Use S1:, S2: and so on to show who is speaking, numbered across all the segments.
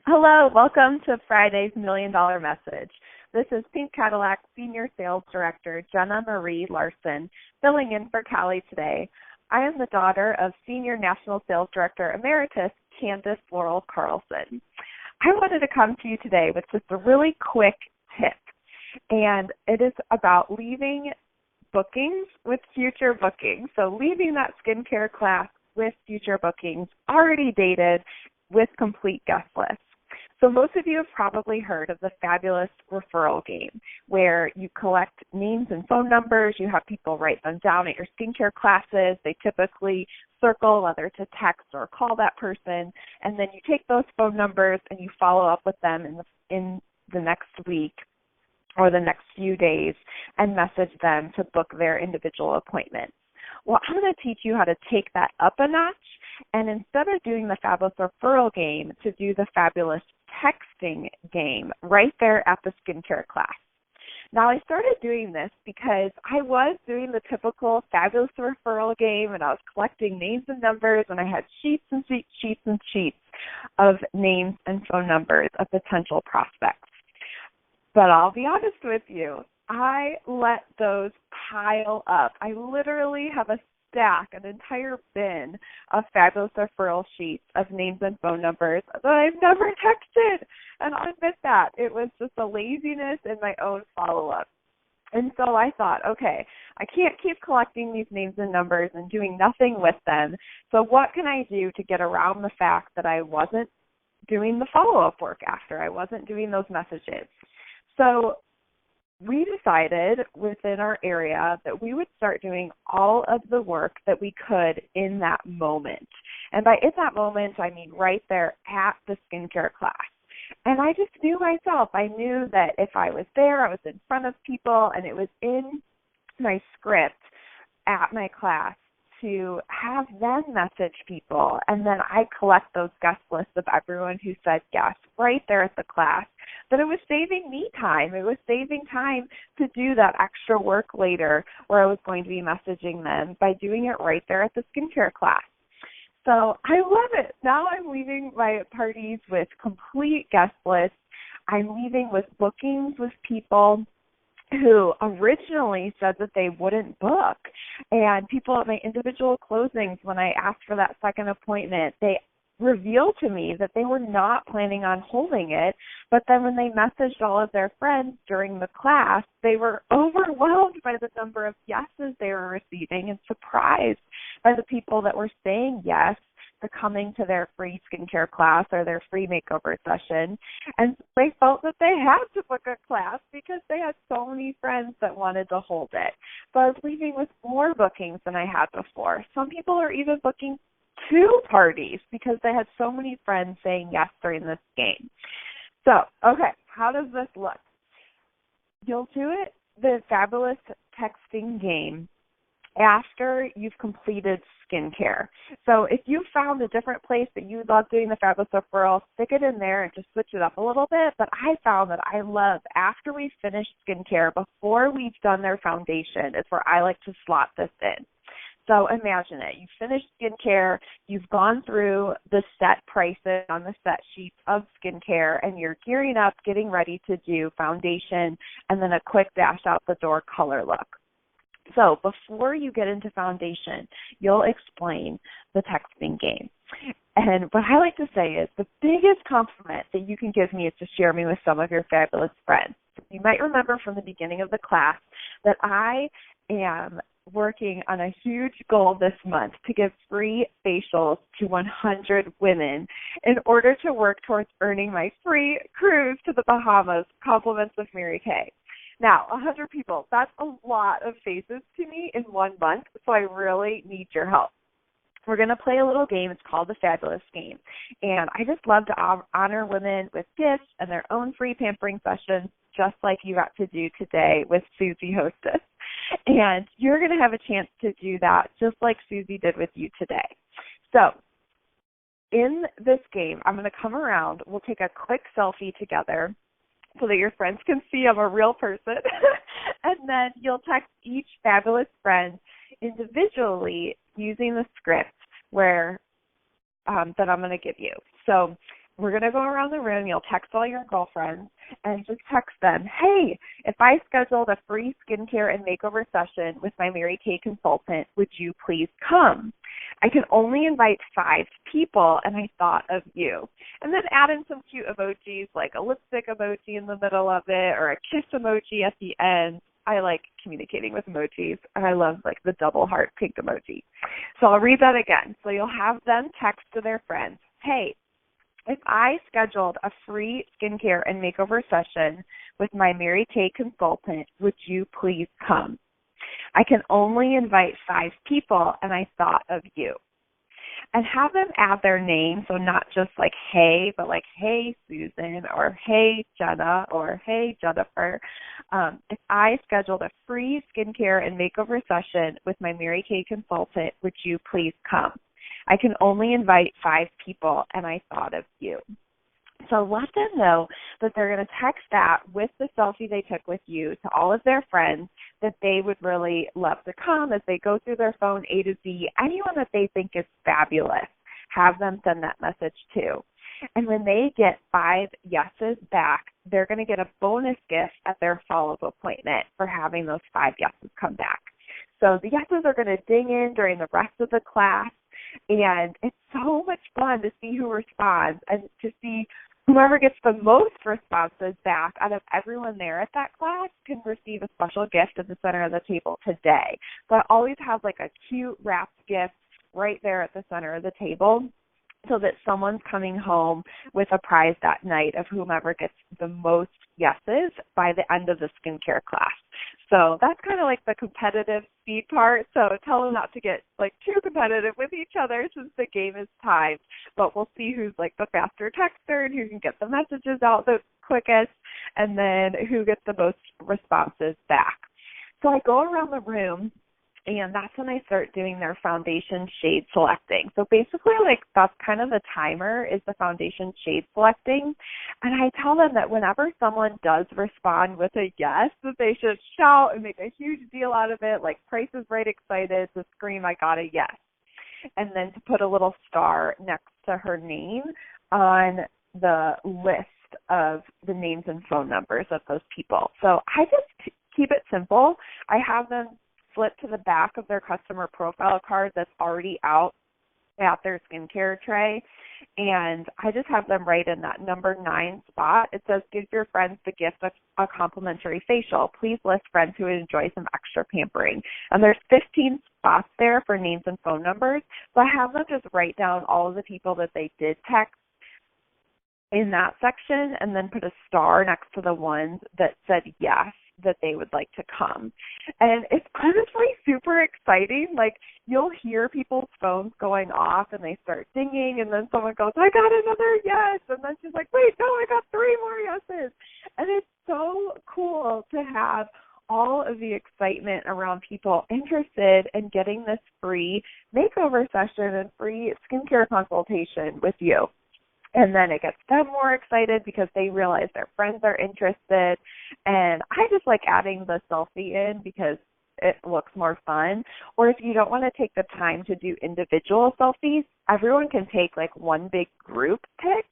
S1: Hello, welcome to Friday's $1 Million Message. This is Pink Cadillac Senior Sales Director Jenna Marie Larson, filling in for Callie today. I am the daughter of Senior National Sales Director Emeritus Candace Laurel Carlson. I wanted to come to you today with just a really quick tip, and it is about leaving bookings with future bookings. So leaving that skincare class with future bookings already dated with complete guest lists. So most of you have probably heard of the fabulous referral game, where you collect names and phone numbers. You have people write them down at your skincare classes. They typically circle whether to text or call that person, and then you take those phone numbers and you follow up with them in the next week or the next few days and message them to book their individual appointments. Well, I'm going to teach you how to take that up a notch, and instead of doing the fabulous referral game, to do the fabulous texting game right there at the skincare class. Now, I started doing this because I was doing the typical fabulous referral game, and I was collecting names and numbers, and I had sheets and sheets and sheets of names and phone numbers of potential prospects. But I'll be honest with you, I let those pile up. I literally have a stack, an entire bin of fabulous referral sheets of names and phone numbers that I've never texted. And I'll admit that. It was just a laziness in my own follow-up. And so I thought, okay, I can't keep collecting these names and numbers and doing nothing with them. So what can I do to get around the fact that I wasn't doing the follow-up work after? I wasn't doing those messages. So we decided within our area that we would start doing all of the work that we could in that moment. And by in that moment, I mean right there at the skincare class. And I just knew myself. I knew that if I was there, I was in front of people, and it was in my script at my class to have them message people, and then I collect those guest lists of everyone who said yes right there at the class, that it was saving me time. It was saving time to do that extra work later where I was going to be messaging them by doing it right there at the skincare class. So I love it. Now I'm leaving my parties with complete guest lists. I'm leaving with bookings with people who originally said that they wouldn't book. And people at my individual closings, when I asked for that second appointment, they revealed to me that they were not planning on holding it. But then when they messaged all of their friends during the class, they were overwhelmed by the number of yeses they were receiving and surprised by the people that were saying yes to coming to their free skincare class or their free makeover session. And they felt that they had to book a class because they had so many friends that wanted to hold it. So I was leaving with more bookings than I had before. Some people are even booking 2 parties because they had so many friends saying yes during this game. So, okay, how does this look? You'll do it, the fabulous texting game, after you've completed skincare. So if you found a different place that you love doing the fabulous referral, stick it in there and just switch it up a little bit. But I found that I love, after we finish skincare, before we've done their foundation, is where I like to slot this in. So imagine it. You've finished skincare, you've gone through the set prices on the set sheets of skincare, and you're gearing up, getting ready to do foundation, and then a quick dash out the door color look. So before you get into foundation, you'll explain the texting game. And what I like to say is the biggest compliment that you can give me is to share me with some of your fabulous friends. You might remember from the beginning of the class that I am working on a huge goal this month to give free facials to 100 women in order to work towards earning my free cruise to the Bahamas, compliments of Mary Kay. Now, 100 people, that's a lot of faces to me in 1 month, so I really need your help. We're going to play a little game. It's called the Fabulous Game. And I just love to honor women with gifts and their own free pampering sessions, just like you got to do today with Susie Hostess. And you're going to have a chance to do that just like Susie did with you today. So in this game, I'm going to come around. We'll take a quick selfie together so that your friends can see I'm a real person. And then you'll text each fabulous friend individually using the script where that I'm going to give you. So we're going to go around the room. You'll text all your girlfriends and just text them, hey, if I scheduled a free skincare and makeover session with my Mary Kay consultant, would you please come? I can only invite 5 people, and I thought of you. And then add in some cute emojis, like a lipstick emoji in the middle of it or a kiss emoji at the end. I like communicating with emojis, and I love like the double heart pink emoji. So I'll read that again. So you'll have them text to their friends, hey, if I scheduled a free skincare and makeover session with my Mary Kay consultant, would you please come? I can only invite 5 people, and I thought of you. And have them add their name, so not just like hey, but like hey Susan or hey Jenna or hey Jennifer. If I scheduled a free skincare and makeover session with my Mary Kay consultant, would you please come? I can only invite 5 people, and I thought of you. So let them know that they're going to text that with the selfie they took with you to all of their friends, that they would really love to come as they go through their phone A to Z. Anyone that they think is fabulous, have them send that message to. And when they get 5 yeses back, they're going to get a bonus gift at their follow-up appointment for having those 5 yeses come back. So the yeses are going to ding in during the rest of the class. And it's so much fun to see who responds and to see whoever gets the most responses back out of everyone there at that class can receive a special gift at the center of the table today. So I always have like a cute wrapped gift right there at the center of the table so that someone's coming home with a prize that night of whomever gets the most yeses by the end of the skincare class. So that's kind of like the competitive speed part. So tell them not to get like too competitive with each other since the game is timed. But we'll see who's like the faster texter and who can get the messages out the quickest and then who gets the most responses back. So I go around the room, and that's when I start doing their foundation shade selecting. So basically, like, that's kind of the timer is the foundation shade selecting. And I tell them that whenever someone does respond with a yes, that they should shout and make a huge deal out of it, like Price is Right excited to scream, I got a yes. And then to put a little star next to her name on the list of the names and phone numbers of those people. So I just keep it simple. I have them flip to the back of their customer profile card that's already out at their skincare tray, and I just have them write in that number 9 spot. It says, give your friends the gift of a complimentary facial. Please list friends who would enjoy some extra pampering. And there's 15 spots there for names and phone numbers, so I have them just write down all of the people that they did text in that section and then put a star next to the ones that said yes, that they would like to come. And it's honestly super exciting. Like, you'll hear people's phones going off and they start dinging, and then someone goes, I got another yes, and then she's like, wait, no, I got 3 more yeses. And it's so cool to have all of the excitement around people interested in getting this free makeover session and free skincare consultation with you. And then it gets them more excited because they realize their friends are interested. And I just like adding the selfie in because it looks more fun. Or if you don't want to take the time to do individual selfies, everyone can take like one big group pic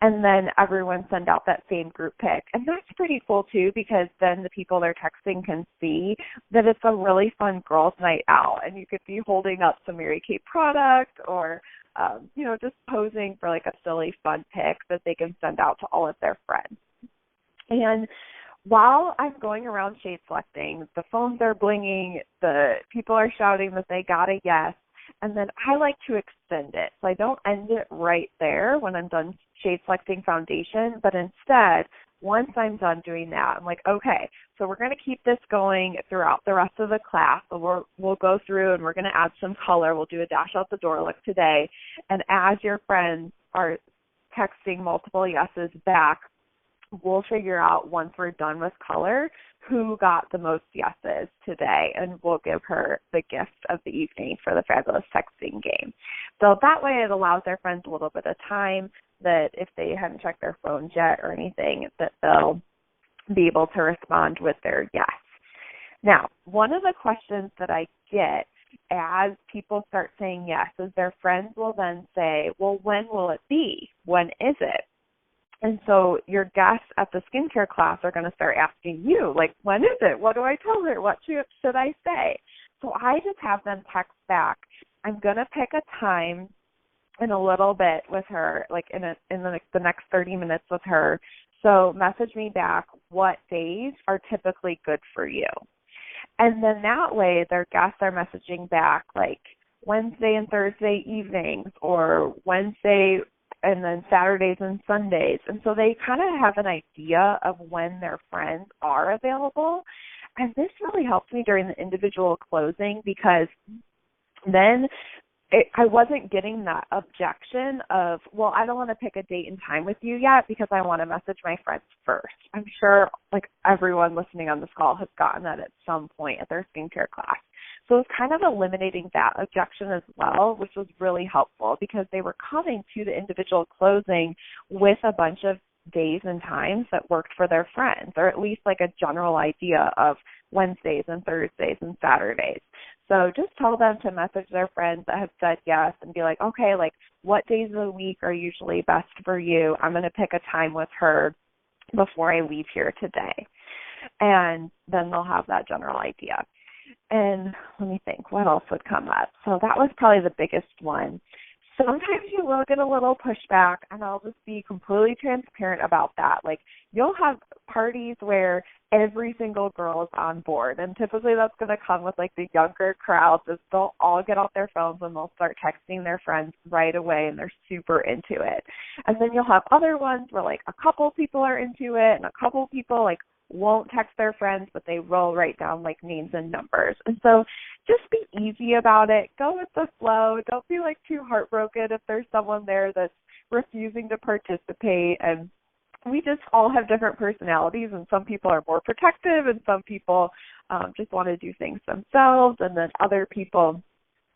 S1: and then everyone send out that same group pic. And that's pretty cool too, because then the people they're texting can see that it's a really fun girls' night out, and you could be holding up some Mary Kay product or just posing for like a silly fun pic that they can send out to all of their friends. And while I'm going around shade selecting, the phones are blinging, the people are shouting that they got a yes, and then I like to extend it. So I don't end it right there when I'm done shade selecting foundation, but instead, once I'm done doing that, I'm like, okay, so we're going to keep this going throughout the rest of the class. So we'll go through and we're going to add some color. We'll do a dash out the door look today. And as your friends are texting multiple yeses back, we'll figure out once we're done with color who got the most yeses today, and we'll give her the gift of the evening for the fabulous texting game. So that way it allows their friends a little bit of time that if they haven't checked their phones yet or anything, that they'll be able to respond with their yes. Now, one of the questions that I get as people start saying yes, as their friends will then say, well, when will it be? When is it? And so your guests at the skincare class are going to start asking you, like, when is it? What do I tell her? What should I say? So I just have them text back, I'm going to pick a time in a little bit with her, like in the next 30 minutes with her. So message me back what days are typically good for you. And then that way their guests are messaging back like Wednesday and Thursday evenings, or Wednesday and then Saturdays and Sundays. And so they kind of have an idea of when their friends are available. And this really helps me during the individual closing, because then I wasn't getting that objection of, well, I don't want to pick a date and time with you yet because I want to message my friends first. I'm sure like everyone listening on this call has gotten that at some point at their skincare class. So it's kind of eliminating that objection as well, which was really helpful because they were coming to the individual closing with a bunch of days and times that worked for their friends, or at least like a general idea of Wednesdays and Thursdays and Saturdays. So just tell them to message their friends that have said yes and be like, okay, like what days of the week are usually best for you? I'm going to pick a time with her before I leave here today. And then they'll have that general idea. And let me think, what else would come up? So that was probably the biggest one. Sometimes you will get a little pushback, and I'll just be completely transparent about that. Like, you'll have parties where every single girl is on board, and typically that's going to come with, like, the younger crowds. Is they'll all get off their phones and they'll start texting their friends right away, and they're super into it. And then you'll have other ones where, like, a couple people are into it, and a couple people, like, won't text their friends, but they will write down like names and numbers. And so just be easy about it. Go with the flow. Don't be like too heartbroken if there's someone there that's refusing to participate. And we just all have different personalities, and some people are more protective, and some people just want to do things themselves, and then other people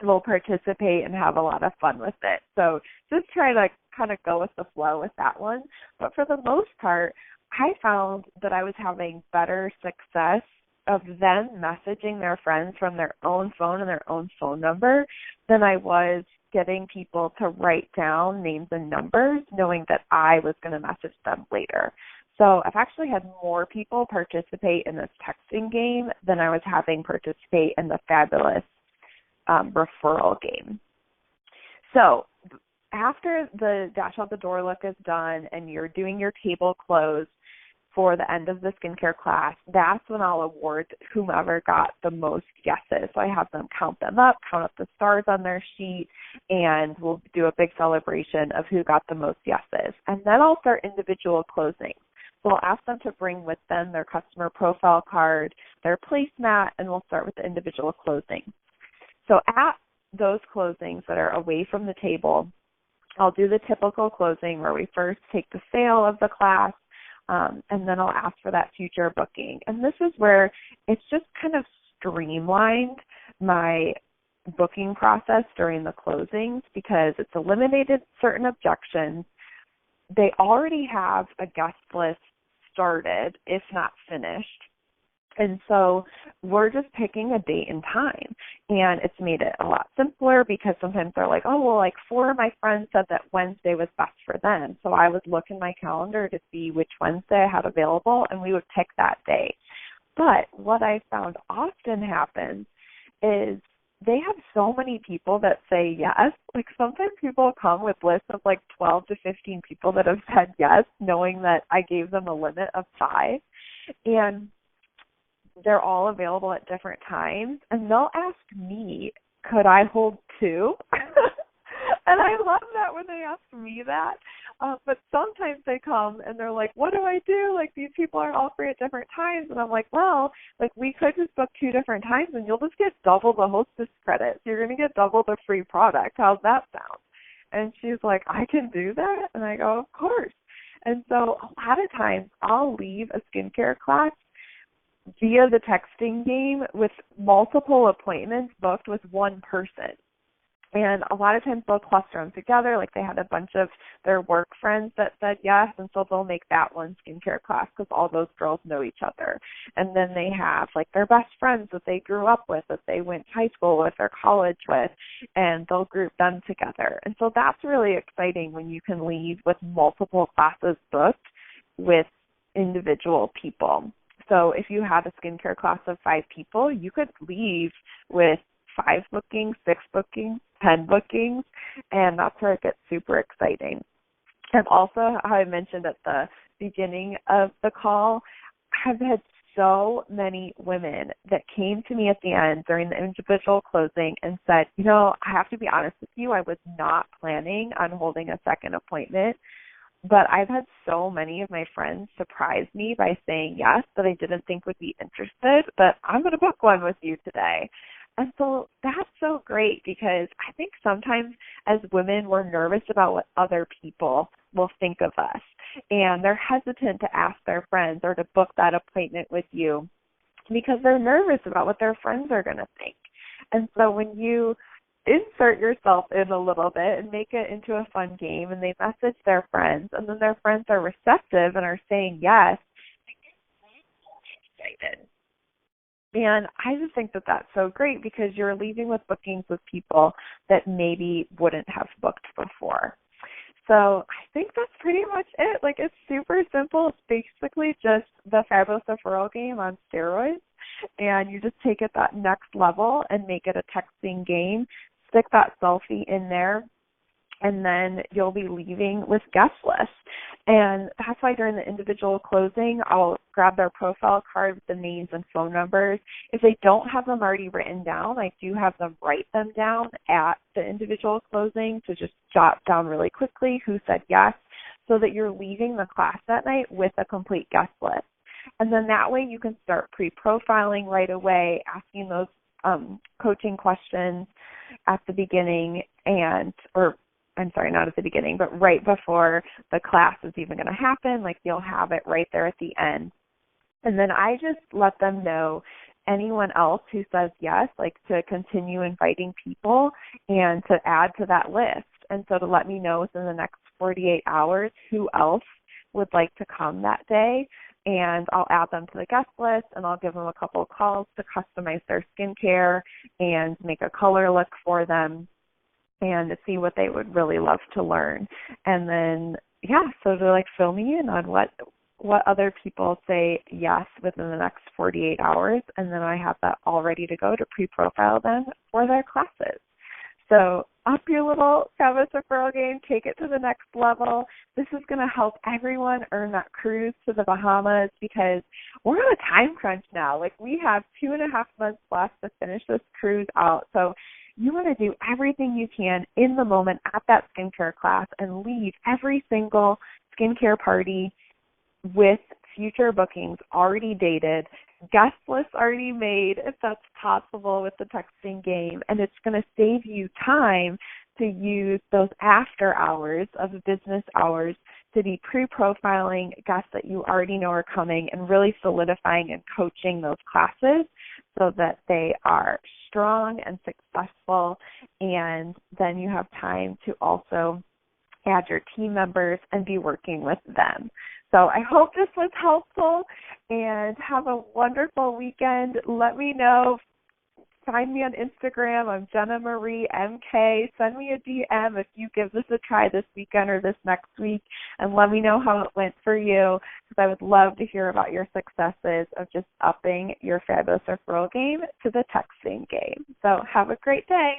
S1: will participate and have a lot of fun with it. So just try to kind of go with the flow with that one. But for the most part, I found that I was having better success of them messaging their friends from their own phone and their own phone number than I was getting people to write down names and numbers, knowing that I was going to message them later. So I've actually had more people participate in this texting game than I was having participate in the fabulous referral game. So after the dash out the door look is done and you're doing your table close for the end of the skincare class, that's when I'll award whomever got the most yeses. So I have them count up the stars on their sheet, and we'll do a big celebration of who got the most yeses. And then I'll start individual closings. So I'll ask them to bring with them their customer profile card, their placemat, and we'll start with the individual closing. So at those closings that are away from the table, I'll do the typical closing where we first take the sale of the class, and then I'll ask for that future booking. And this is where it's just kind of streamlined my booking process during the closings because it's eliminated certain objections. They already have a guest list started, if not finished. And so we're just picking a date and time. And it's made it a lot simpler because sometimes they're like, oh, well, like 4 of my friends said that Wednesday was best for them. So I would look in my calendar to see which Wednesday I had available, and we would pick that day. But what I found often happens is they have so many people that say yes. Like sometimes people come with lists of like 12 to 15 people that have said yes, knowing that I gave them a limit of 5. And they're all available at different times, and they'll ask me, could I hold 2? And I love that when they ask me that. But sometimes they come and they're like, what do I do? Like, these people are all free at different times. And I'm like, well, like, we could just book 2 different times and you'll just get double the hostess credits. You're going to get double the free product. How's that sound? And she's like, I can do that? And I go, of course. And so a lot of times I'll leave a skincare class via the texting game with multiple appointments booked with one person. And a lot of times they'll cluster them together, like they had a bunch of their work friends that said yes, and so they'll make that one skincare class because all those girls know each other. And then they have like their best friends that they grew up with, that they went to high school with or college with, and they'll group them together. And so that's really exciting when you can leave with multiple classes booked with individual people. So if you have a skincare class of 5 people, you could leave with 5 bookings, 6 bookings, 10 bookings, and that's where it gets super exciting. And also, how I mentioned at the beginning of the call, I've had so many women that came to me at the end during the individual closing and said, I have to be honest with you, I was not planning on holding a second appointment, but I've had so many of my friends surprise me by saying yes that I didn't think would be interested, but I'm going to book one with you today. And so that's so great because I think sometimes as women, we're nervous about what other people will think of us. And they're hesitant to ask their friends or to book that appointment with you because they're nervous about what their friends are going to think. And so when you insert yourself in a little bit and make it into a fun game and they message their friends and then their friends are receptive and are saying yes, they get excited. And I just think that that's so great because you're leaving with bookings with people that maybe wouldn't have booked before. So I think that's pretty much it. Like, it's super simple. It's basically just the Fabulous Referral game on steroids. And you just take it that next level and make it a texting game. Stick that selfie in there. And then you'll be leaving with guest lists. And that's why during the individual closing, I'll grab their profile card with the names and phone numbers. If they don't have them already written down, I do have them write them down at the individual closing to just jot down really quickly who said yes, so that you're leaving the class that night with a complete guest list. And then that way you can start pre-profiling right away, asking those coaching questions at the beginning not at the beginning, but right before the class is even going to happen. Like, you'll have it right there at the end. And then I just let them know, anyone else who says yes, like, to continue inviting people and to add to that list. And so to let me know within the next 48 hours who else would like to come that day. And I'll add them to the guest list, and I'll give them a couple of calls to customize their skincare and make a color look for them, and to see what they would really love to learn. And then, so to fill me in on what other people say yes within the next 48 hours, and then I have that all ready to go to pre-profile them for their classes. So up your little Fabulous Referral game, take it to the next level. This is going to help everyone earn that cruise to the Bahamas because we're on a time crunch now. We have 2.5 months left to finish this cruise out. So you want to do everything you can in the moment at that skincare class and leave every single skincare party with future bookings already dated, guest lists already made, if that's possible with the texting game, and it's going to save you time to use those after hours of business hours to be pre-profiling guests that you already know are coming and really solidifying and coaching those classes so that they are strong and successful, and then you have time to also add your team members and be working with them. So I hope this was helpful, and have a wonderful weekend. Let me know. Find me on Instagram. I'm Jenna Marie MK. Send me a DM if you give this a try this weekend or this next week, and let me know how it went for you, because I would love to hear about your successes of just upping your Fabulous Referral game to the texting game. So have a great day.